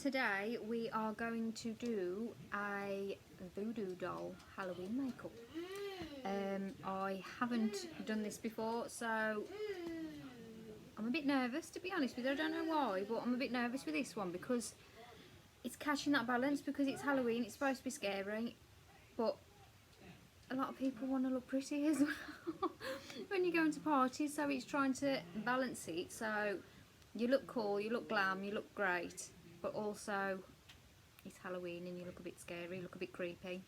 today we are going to do a voodoo doll Halloween makeup. I haven't done this before, so I'm a bit nervous, to be honest with you. I don't know why, but I'm a bit nervous with this one because it's catching that balance, because it's Halloween, it's supposed to be scary, but a lot of people want to look pretty as well when you go into parties, so it's trying to balance it so you look cool, you look glam, you look great, but also it's Halloween and you look a bit scary, you look a bit creepy.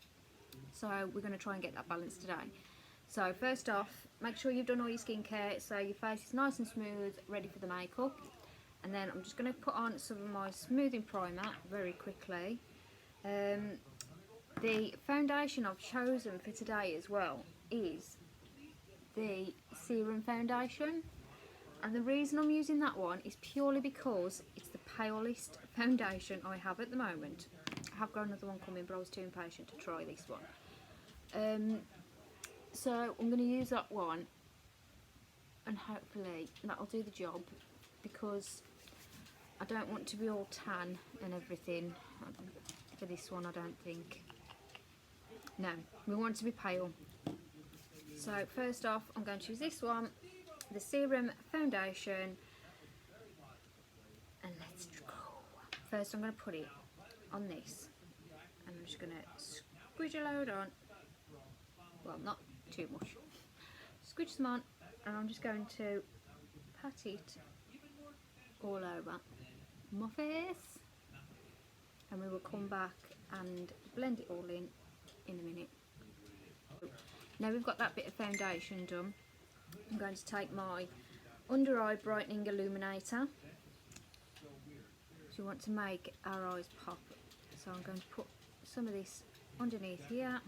So we're going to try and get that balance today. So first off, make sure you've done all your skincare so your face is nice and smooth, ready for the makeup. And then I'm just going to put on some of my smoothing primer very quickly. The foundation I've chosen for today as well is the serum foundation, and the reason I'm using that one is purely because it's the palest foundation I have at the moment. I have got another one coming, but I was too impatient to try this one. So I'm going to use that one, and hopefully that'll do the job, because I don't want to be all tan and everything for this one. I don't think. No, we want to be pale. So first off, I'm going to use this one, the serum foundation, and let's go. First I'm going to put it on this, and I'm just going to squidge a load on. Well, not too much. Squidge some on, and I'm just going to pat it all over my face, and we will come back and blend it all in a minute. Now we've got that bit of foundation done, I'm going to take my under eye brightening illuminator. So we want to make our eyes pop, so I'm going to put some of this underneath here,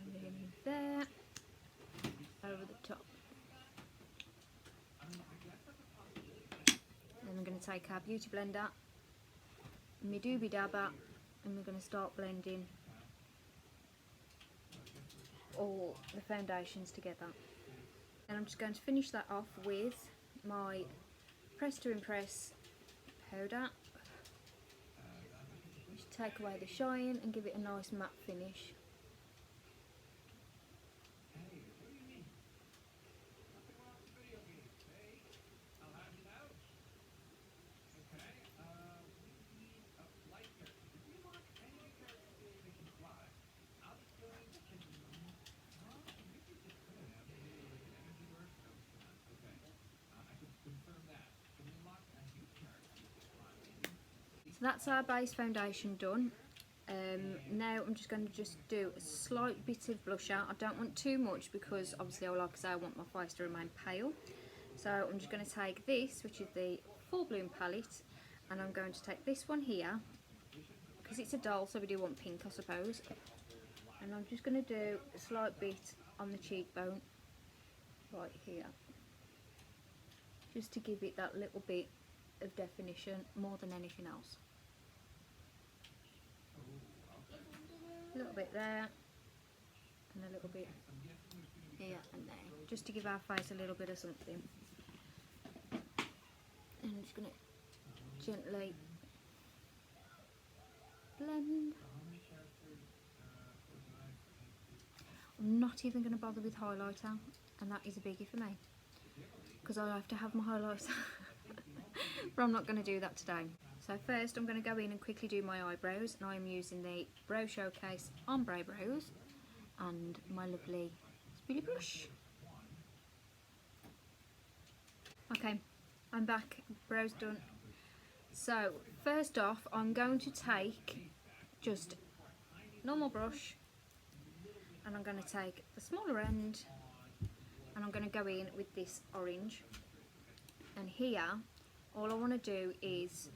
underneath there, over the top. Then I'm going to take our beauty blender, my doobie dabber, and we're going to start blending all the foundations together. And I'm just going to finish that off with my Press to Impress powder. Just take away the shine and give it a nice matte finish. So that's our base foundation done. Now I'm just going to do a slight bit of blusher. I don't want too much because obviously, like I say, I want my face to remain pale. So I'm just going to take this, which is the Full Bloom palette, and I'm going to take this one here, because it's a doll, so we do want pink, I suppose. And I'm just going to do a slight bit on the cheekbone, right here, just to give it that little bit of definition more than anything else. A little bit there, and a little bit here and there, just to give our face a little bit of something. And I'm just going to gently blend. I'm not even going to bother with highlighter, and that is a biggie for me, because I have to have my highlighter. But I'm not going to do that today. So first I'm going to go in and quickly do my eyebrows, and I'm using the Brow Showcase Ombre Brows and my lovely Speedy Brush. Okay, I'm back, brows done. So first off, I'm going to take just normal brush, and I'm going to take the smaller end, and I'm going to go in with this orange, and here all I want to do is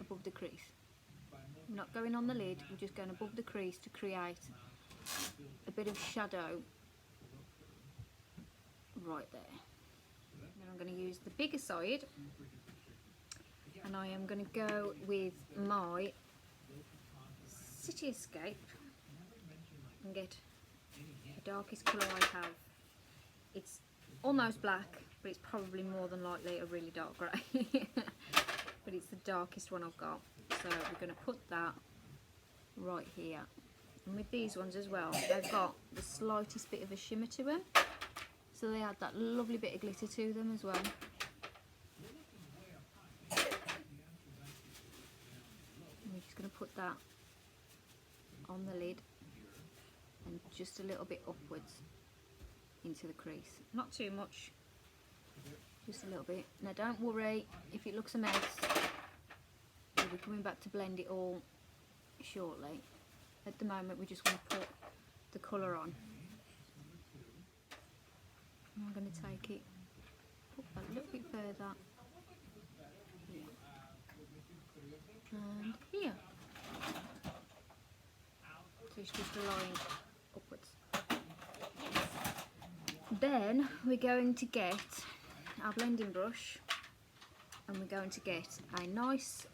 above the crease. I'm not going on the lid, I'm just going above the crease to create a bit of shadow right there. Then I'm going to use the bigger side, and I am going to go with my City Escape and get the darkest colour I have. It's almost black, but it's probably more than likely a really dark grey. But it's the darkest one I've got. So we're going to put that right here. And with these ones as well, they've got the slightest bit of a shimmer to them. So they add that lovely bit of glitter to them as well. And we're just going to put that on the lid and just a little bit upwards into the crease. Not too much, just a little bit. Now don't worry if it looks a mess. We'll be coming back to blend it all shortly. At the moment we just want to put the colour on. And I'm going to take it up a little bit further here and here. So it's just a line upwards. Then we're going to get our blending brush and we're going to get a nice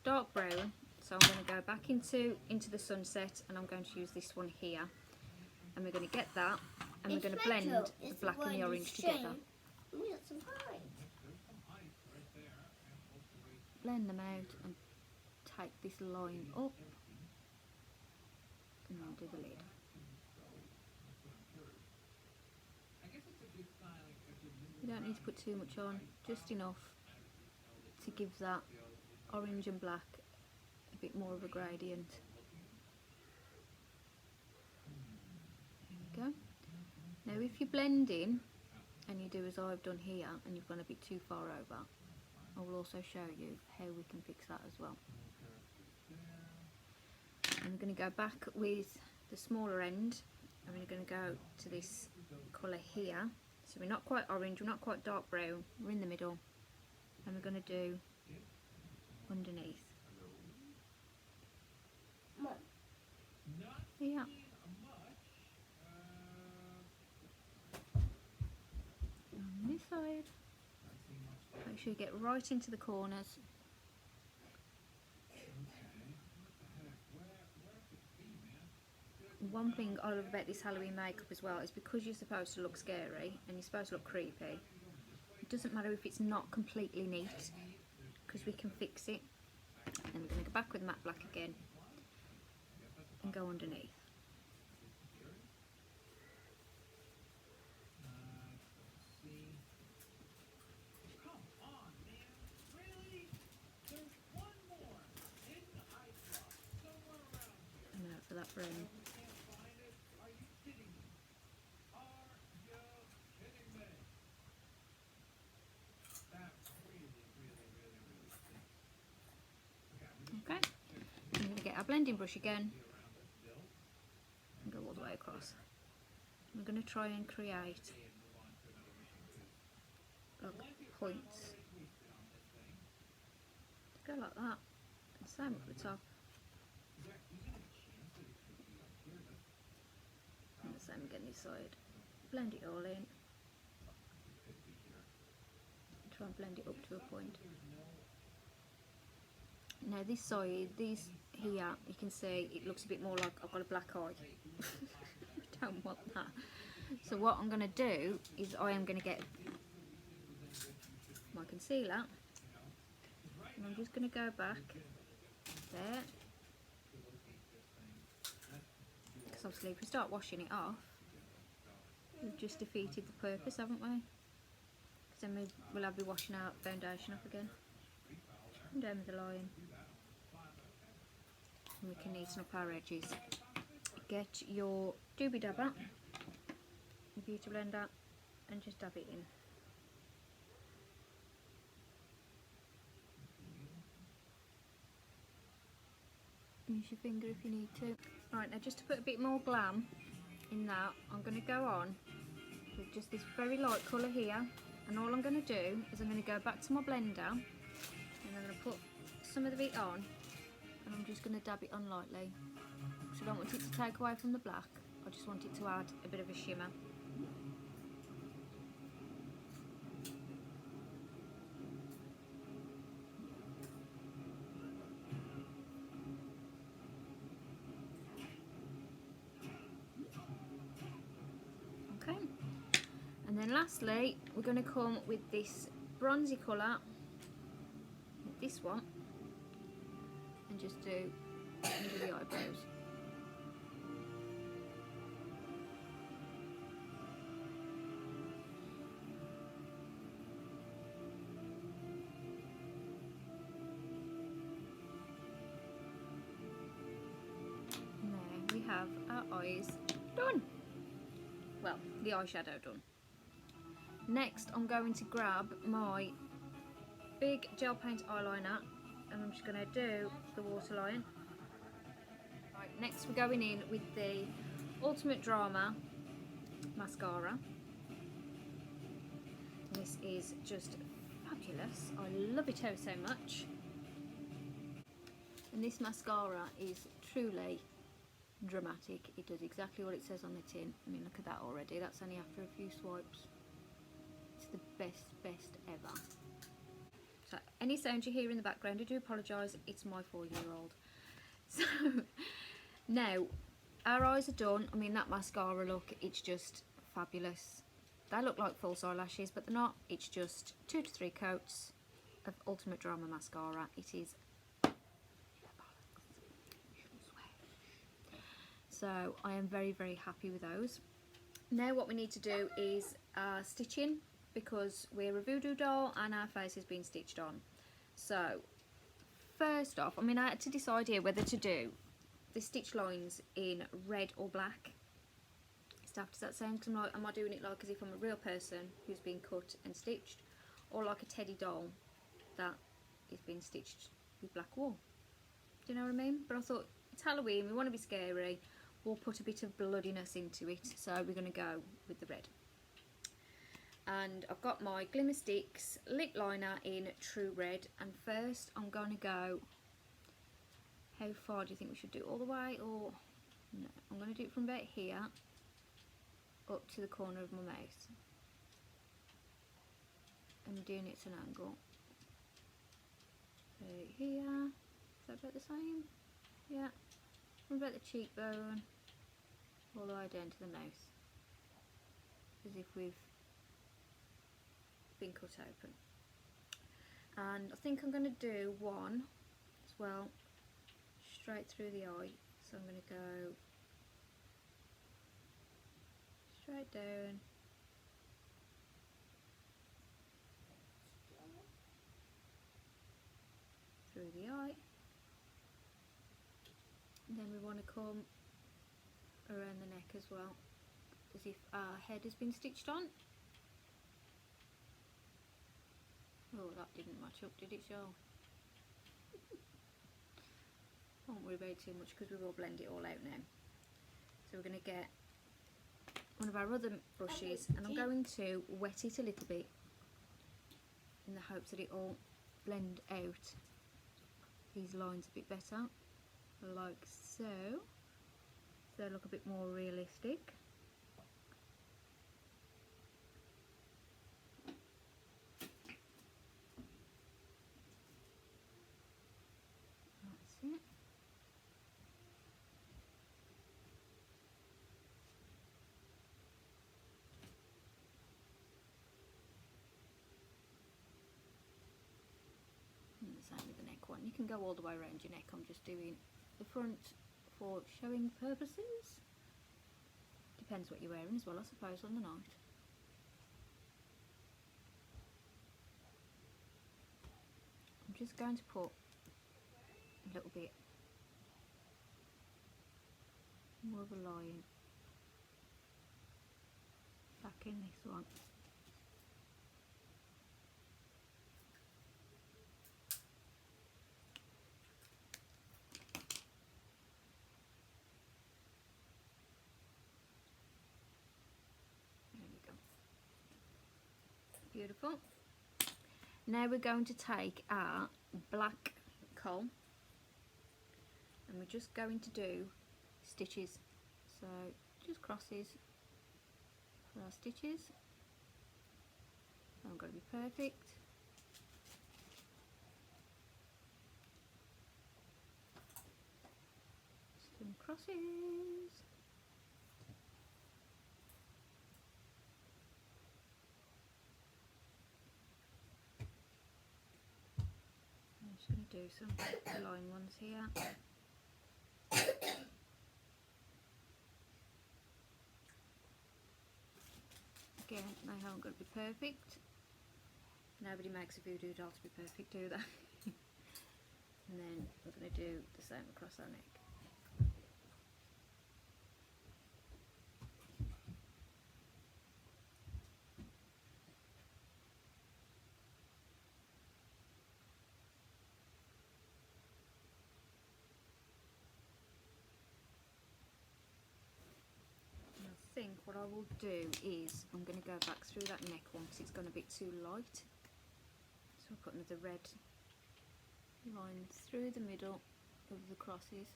dark brown. So I'm going to go back into the Sunset and I'm going to use this one here. And we're going to get that and we're going to blend the black and the orange together. Blend them out and take this line up and then do the lid. You don't need to put too much on, just enough to give that orange and black a bit more of a gradient. There we go. Now if you're blending and you do as I've done here and you've gone a bit too far over, I will also show you how we can fix that as well. And we're going to go back with the smaller end and we're going to go to this colour here. So we're not quite orange, we're not quite dark brown, we're in the middle. And we're going to do underneath. Yeah. On this side. Make sure you get right into the corners. One thing I love about this Halloween makeup as well is because you're supposed to look scary and you're supposed to look creepy, it doesn't matter if it's not completely neat because we can fix it. And we're going to go back with matte black again and go underneath. And out for that brown. Okay, I'm going to get our blending brush again and go all the way across. I'm going to try and create like points. Go like that, and same up the top. And the same again this side. Blend it all in. Try and blend it up to a point. Now this side, these here, you can see it looks a bit more like I've got a black eye. I don't want that. So what I'm going to do is I am going to get my concealer and I'm just going to go back there. Because obviously if we start washing it off, we've just defeated the purpose, haven't we? Because then we'll have to be washing our foundation off again. And down with the line. And we can neaten up our edges. Get your doobie dabber, your beauty blender, and just dab it in. Use your finger if you need to. Right, now just to put a bit more glam in that, I'm going to go on with just this very light colour here, and all I'm going to do is I'm going to go back to my blender and I'm going to put some of it on, and I'm just going to dab it on lightly because I don't want it to take away from the black, I just want it to add a bit of a shimmer. then lastly, we're going to come with this bronzy colour, this one, and just do under the eyebrows. And there we have our eyes done. Well, the eyeshadow done. Next, I'm going to grab my big gel paint eyeliner and I'm just going to do the waterline. Right, next we're going in with the Ultimate Drama mascara. This is just fabulous. I love it oh so much. And this mascara is truly dramatic. It does exactly what it says on the tin. I mean, look at that already. That's only after a few swipes. It's the best ever. So any sound you hear in the background, I do apologise, it's my 4-year-old. So now our eyes are done. I mean, that mascara look, it's just fabulous. They look like false eyelashes, but they're not. It's just 2 to 3 coats of Ultimate Drama mascara. It is so I am very happy with those. Now what we need to do is stitching, because we're a voodoo doll and our face has been stitched on. So first off, I mean, I had to decide here whether to do the stitch lines in red or black. Stuff, does that sound? Because I'm like, am I doing it like as if I'm a real person who's been cut and stitched, or like a teddy doll that is being stitched with black wool? Do you know what I mean? But I thought, it's Halloween, we want to be scary, we'll put a bit of bloodiness into it, so we're going to go with the red. And I've got my Glimmer Sticks lip liner in True Red, and first I'm going to go, how far do you think we should do? All the way, or no? I'm going to do it from about here up to the corner of my mouth. I'm doing it at an angle. So here, is that about the same? Yeah, from about the cheekbone all the way down to the mouth, as if we've been cut open. And I think I'm going to do one as well straight through the eye, so I'm going to go straight down through the eye, and then we want to come around the neck as well, as if our head has been stitched on. Oh, that didn't match up, did it, y'all? Won't worry about it too much because we will blend it all out now. So we're going to get one of our other brushes and I'm going to wet it a little bit in the hopes that it will blend out these lines a bit better, like so. So they look a bit more realistic. That's it. And the same with the neck one. You can go all the way around your neck. I'm just doing the front for showing purposes. Depends what you're wearing as well, I suppose, on the night. I'm just going to put a little bit more of a line back in this one. There we go. Beautiful. Now we're going to take our black coal and we're just going to do stitches. So just crosses for our stitches. They're not going to be perfect. Some crosses. do some line ones here. Again, they haven't got to be perfect. Nobody makes a voodoo doll to be perfect, do they? And then we're going to do the same across our neck. I think what I will do is I'm going to go back through that neck one because it's gone a bit too light. So I'll put another red line through the middle of the crosses.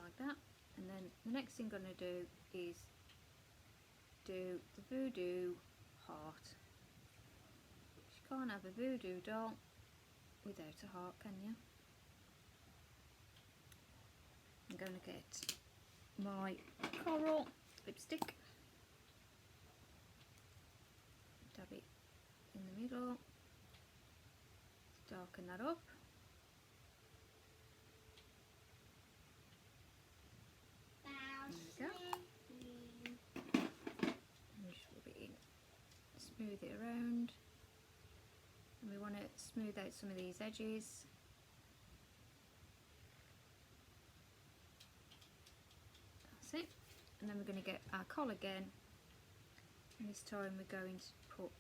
Like that. And then the next thing I'm going to do is do the voodoo heart. You can't have a voodoo doll without a heart, can you? I'm going to get my coral lipstick, dab it in the middle, darken that up. There we go. And just rub it in, smooth it around, and we want to smooth out some of these edges. That's it. And then we're going to get our collar again, and this time we're going to put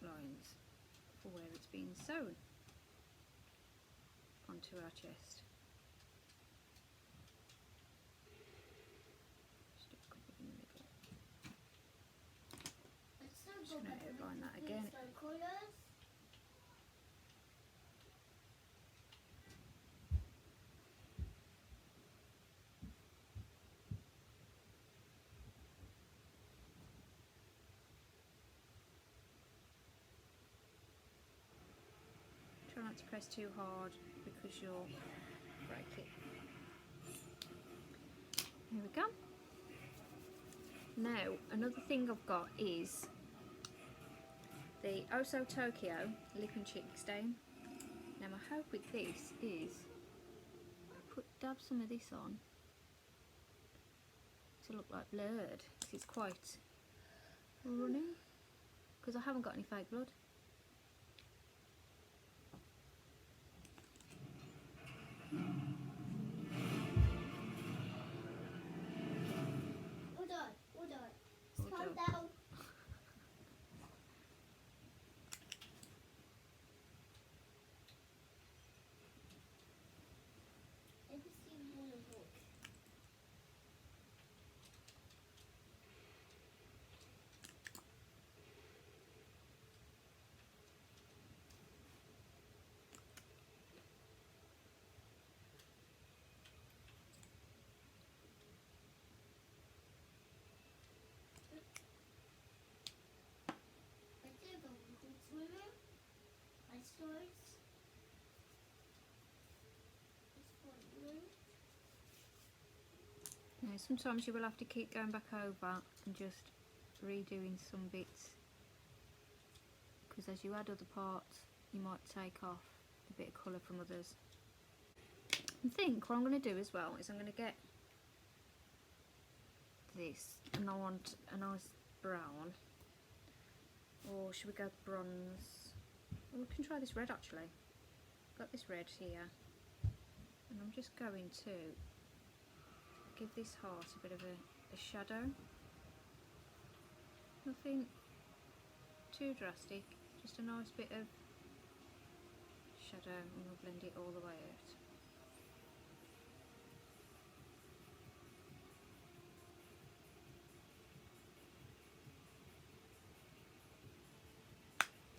lines for where it's been sewn onto our chest. Just going to outline that again. Try not to press too hard because you'll break it. Here we go. Now, another thing I've got is the Also Tokyo Lip and Cheek Stain. Now my hope with this is dab some of this on to look like blurred, because it's quite running, because I haven't got any fake blood. Hold on. Calm down. Now, sometimes you will have to keep going back over and just redoing some bits, because as you add other parts you might take off a bit of colour from others. I think what I'm going to do as well is I'm going to get this, and I want a nice brown, or should we go bronze? Well, we can try this red actually. Got this red here, and I'm just going to give this heart a bit of a shadow. Nothing too drastic, just a nice bit of shadow, and we'll blend it all the way out.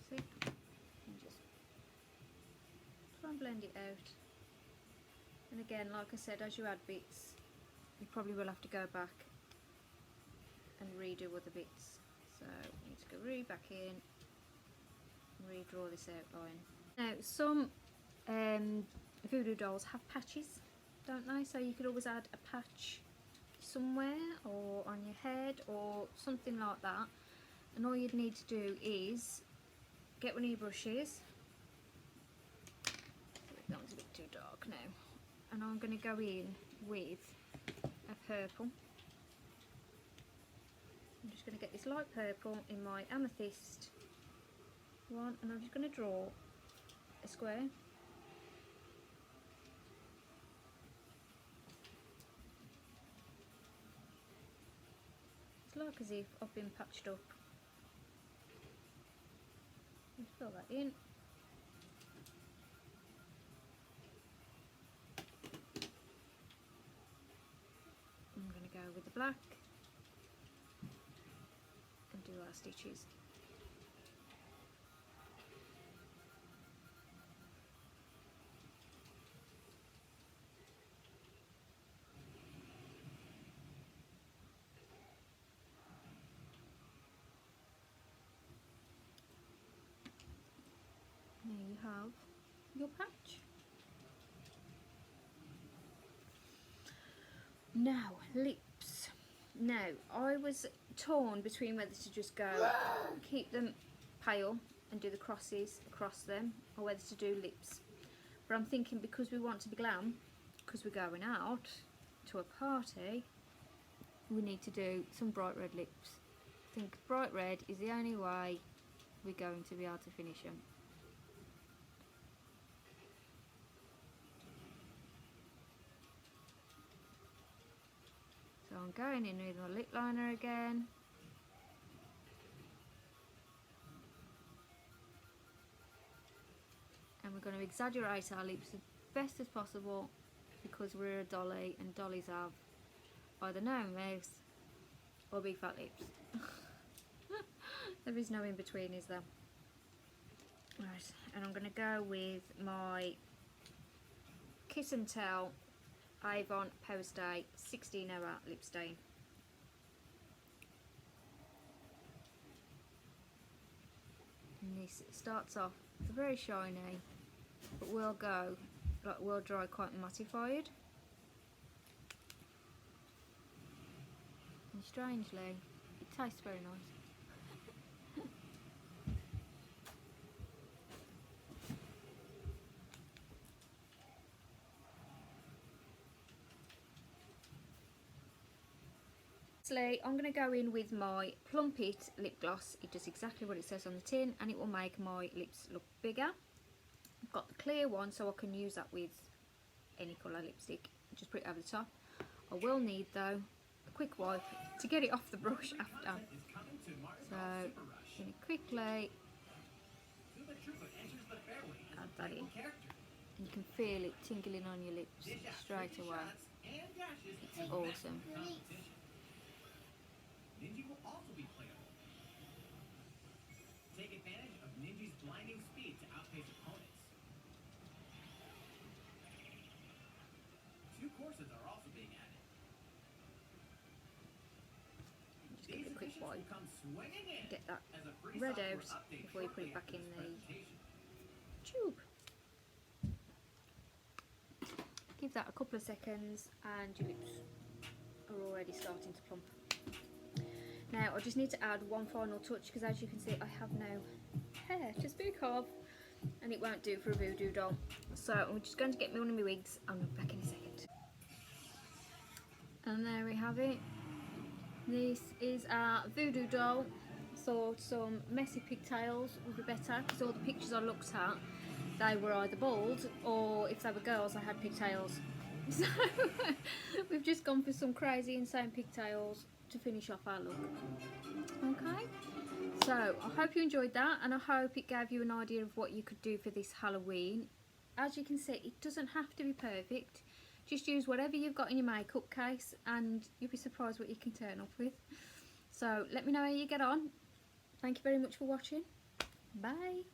See? And just try and blend it out. And again, like I said, as you add bits, you probably will have to go back and redo other bits. So you need to go really back in and redraw this outline. Now, some Voodoo dolls have patches, don't they? So you could always add a patch somewhere or on your head or something like that. And all you'd need to do is get one of your brushes. That one's a bit too dark now. And I'm going to go in with a purple. I'm just going to get this light purple in my amethyst one, and I'm just going to draw a square. It's like as if I've been patched up. Just fill that in. I'm going to go with the black and do our stitches. There you have your patch. Now, lips. Now, I was torn between whether to just go keep them pale and do the crosses across them, or whether to do lips. But I'm thinking, because we want to be glam, because we're going out to a party, we need to do some bright red lips. I think bright red is the only way we're going to be able to finish them. So I'm going in with my lip liner again. And we're going to exaggerate our lips as best as possible, because we're a dolly and dollies have either no mouth or big fat lips. There is no in between, is there? Right, and I'm going to go with my Kiss and Tell Avon Powerstay 16-hour lip stain. And this starts off very shiny, but will go, like, will dry quite mattified. And strangely, it tastes very nice. I'm going to go in with my Plump It lip gloss. It does exactly what it says on the tin, and it will make my lips look bigger. I've got the clear one, so I can use that with any colour lipstick. Just put it over the top. I will need, though, a quick wipe to get it off the brush after. So I'm going to quickly add that in. And you can feel it tingling on your lips straight away. It's awesome. Ninja will also be playable. Take advantage of Ninja's blinding speed to outpace opponents. 2 courses are also being added. Just give it a quick wipe. Get that red out before you put it back in the tube. Give that a couple of seconds and your lips are already starting to plump. Now I just need to add one final touch, because as you can see I have no hair to speak of, and it won't do for a Voodoo doll. So I'm just going to get me one of my wigs. I'll be back in a second. And there we have it. This is our Voodoo doll. Thought some messy pigtails would be better, because all the pictures I looked at, they were either bald, or if they were girls they had pigtails. So we've just gone for some crazy insane pigtails to finish off our look. Okay, so I hope you enjoyed that, and I hope it gave you an idea of what you could do for this Halloween. As you can see, it doesn't have to be perfect. Just use whatever you've got in your makeup case and you'll be surprised what you can turn up with. So let me know how you get on. Thank you very much for watching. Bye.